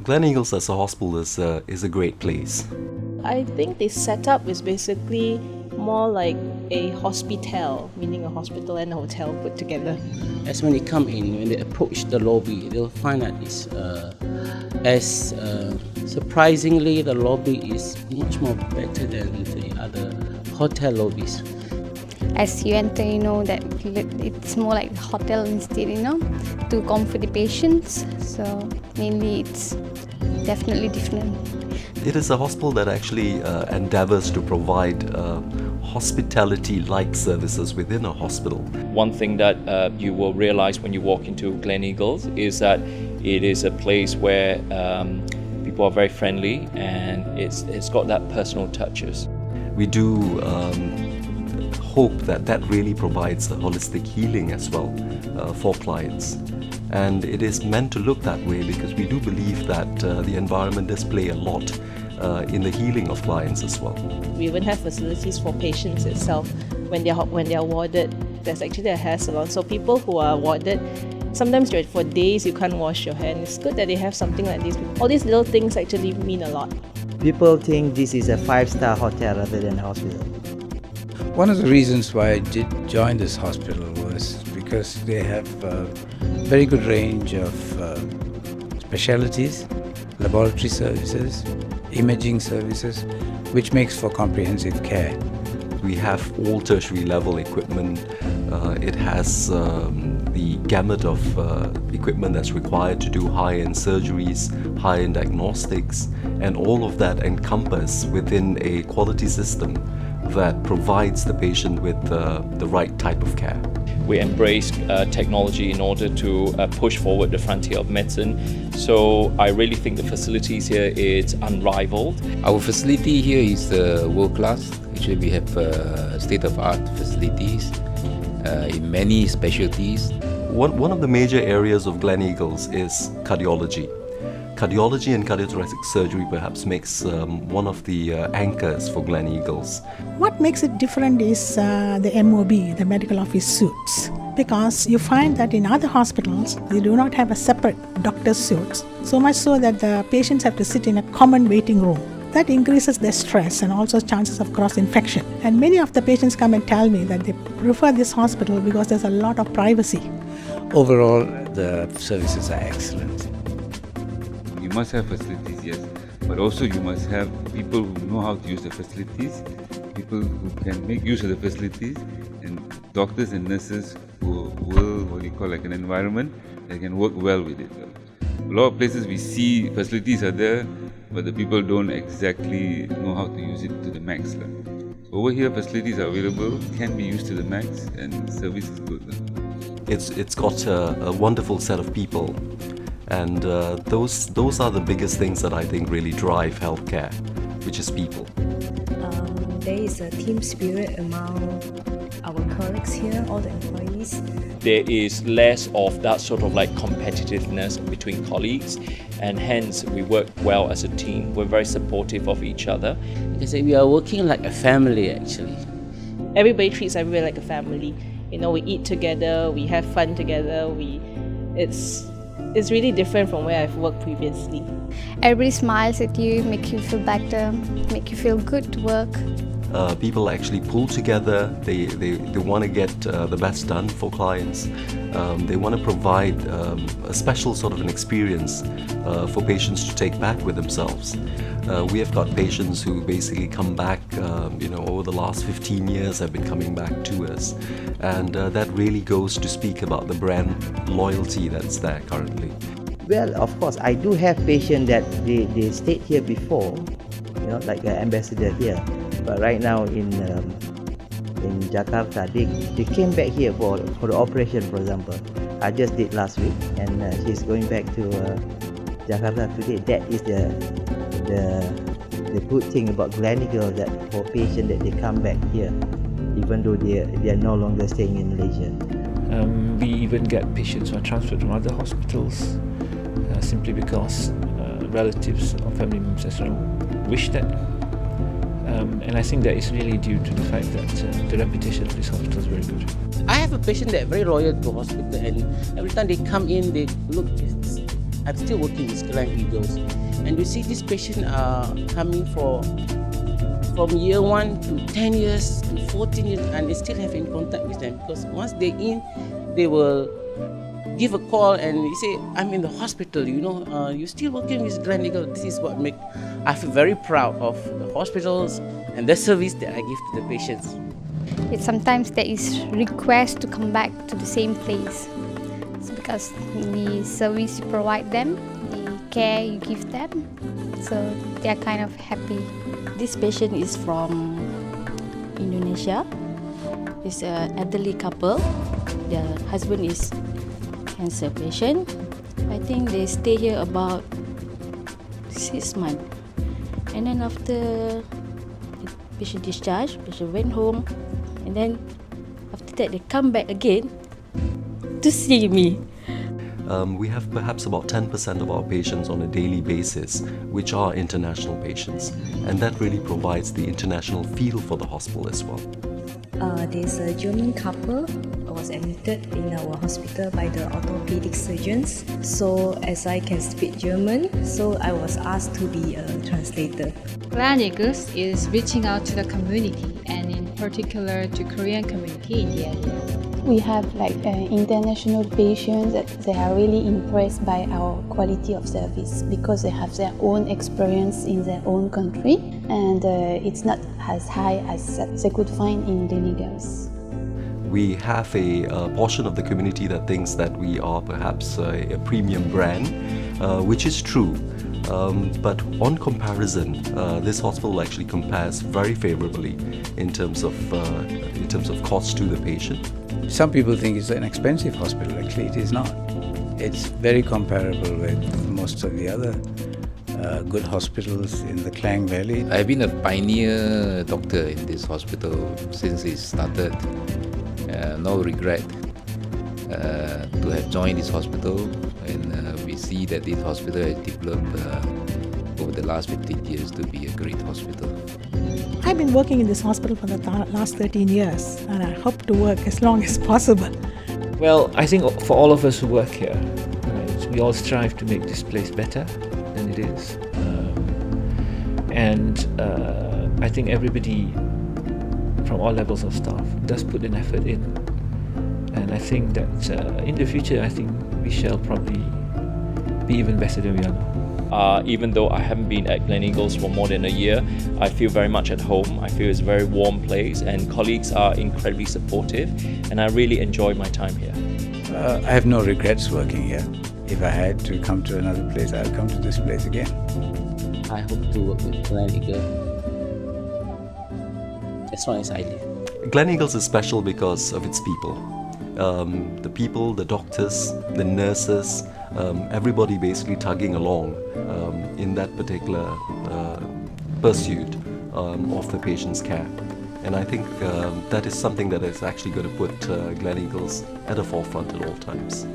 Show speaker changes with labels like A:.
A: Gleneagles as a hospital is a great place.
B: I think the setup is basically more like a hospital, meaning a hospital and a hotel put together.
C: As when they come in, when they approach the lobby, they'll find that surprisingly, the lobby is much more better than the other hotel lobbies.
D: As you enter, you know that it's more like a hotel instead, to comfort the patients. So mainly it's definitely different.
A: It is a hospital that actually endeavors to provide hospitality-like services within a hospital.
E: One thing that you will realize when you walk into Gleneagles is that it is a place where people are very friendly and it's got that personal touches.
A: We do hope that really provides a holistic healing as well for clients. And it is meant to look that way because we do believe that the environment does play a lot in the healing of clients as well.
B: We even have facilities for patients itself. When they are warded, there's actually a hair salon. So people who are warded, sometimes for days you can't wash your hair. And it's good that they have something like this. All these little things actually mean a lot.
F: People think this is a 5-star hotel rather than a hospital.
G: One of the reasons why I did join this hospital was because they have a very good range of specialties, laboratory services, imaging services, which makes for comprehensive care.
A: We have all tertiary level equipment. It has the gamut of equipment that's required to do high-end surgeries, high-end diagnostics, and all of that encompassed within a quality system that provides the patient with the right type of care.
E: We embrace technology in order to push forward the frontier of medicine. So I really think the facilities here is unrivaled.
H: Our facility here is world-class. Actually, we have state-of-art facilities in many specialties.
A: One of the major areas of Gleneagles is cardiology. Cardiology and cardiothoracic surgery perhaps makes one of the anchors for Gleneagles.
I: What makes it different is the MOB, the medical office suites. Because you find that in other hospitals, they do not have a separate doctor's suites. So much so that the patients have to sit in a common waiting room. That increases their stress and also chances of cross-infection. And many of the patients come and tell me that they prefer this hospital because there's a lot of privacy.
G: Overall, the services are excellent.
J: You must have facilities, yes, but also you must have people who know how to use the facilities, people who can make use of the facilities, and doctors and nurses who will, like an environment that can work well with it. A lot of places we see facilities are there, but the people don't exactly know how to use it to the max. Over here, facilities are available, can be used to the max, and service is good.
A: It's got a wonderful set of people. And those are the biggest things that I think really drive healthcare, which is people.
K: There is a team spirit among our colleagues here, all the employees.
E: There is less of that sort of like competitiveness between colleagues, and hence we work well as a team. We're very supportive of each other.
C: Because we are working like a family actually.
B: Everybody treats everybody like a family. We eat together, we have fun together. It's really different from where I've worked previously.
D: Everybody smiles at you, make you feel better, make you feel good to work.
A: People actually pull together. They want to get the best done for clients. They want to provide a special sort of an experience for patients to take back with themselves. We have got patients who basically come back, over the last 15 years have been coming back to us. And that really goes to speak about the brand loyalty that's there currently.
F: Well, of course, I do have patients that they stayed here before, like an ambassador here. But right now in Jakarta, they came back here for the operation, for example. I just did last week, and she's going back to Jakarta today. That is the good thing about Gleneagles, that for patients that they come back here, even though they are no longer staying in Malaysia.
L: We even get patients who are transferred from other hospitals simply because relatives or family members wish that. And I think that is really due to the fact that the reputation of this hospital is very good.
C: I have a patient that very loyal to hospital, and every time they come in, they look. I'm still working with Gleneagles, and you see these patients are coming from year 1 to 10 years to 14 years, and they still have in contact with them, because once they're in, they will give a call and you say, I'm in the hospital, you're still working with Gleneagles. This is what I feel very proud of the hospitals and the service that I give to the patients.
D: Sometimes there is request to come back to the same place. It's because the service you provide them, the care you give them, so they are kind of happy.
M: This patient is from Indonesia. It's an elderly couple. The husband is cancer patient. I think they stay here about 6 months. And then after the patient discharged, patient went home. And then after that, they come back again to see me.
A: We have perhaps about 10% of our patients on a daily basis, which are international patients. And that really provides the international feel for the hospital as well.
K: There's a German couple who was admitted in our hospital by the orthopedic surgeons. So as I can speak German, so I was asked to be a translator.
N: Gleneagles is reaching out to the community, and in particular to Korean community in the area.
O: We have international patients that they are really impressed by our quality of service because they have their own experience in their own country, and it's not as high as they could find in Gleneagles.
A: We have a portion of the community that thinks that we are perhaps a premium brand, which is true. But on comparison, this hospital actually compares very favorably in terms of cost to the patient.
G: Some people think it's an expensive hospital. Actually, it is not. It's very comparable with most of the other good hospitals in the Klang Valley.
H: I've been a pioneer doctor in this hospital since it started. No regret to have joined this hospital, and we see that this hospital has developed over the last 15 years to be a great hospital.
I: I've been working in this hospital for the last 13 years, and I hope to work as long as possible.
L: Well, I think for all of us who work here, right, we all strive to make this place better than it is. I think everybody from all levels of staff does put an effort in. And I think that in the future, I think we shall probably be even better than we are now.
E: Even though I haven't been at Gleneagles for more than a year, I feel very much at home. I feel it's a very warm place, and colleagues are incredibly supportive, and I really enjoy my time here.
G: I have no regrets working here. If I had to come to another place, I'll come to this place again.
C: I hope to work with Gleneagles as long as I live.
A: Gleneagles is special because of its people. The people, the doctors, the nurses, everybody basically tugging along in that particular pursuit of the patient's care. And I think that is something that is actually going to put Gleneagles at the forefront at all times.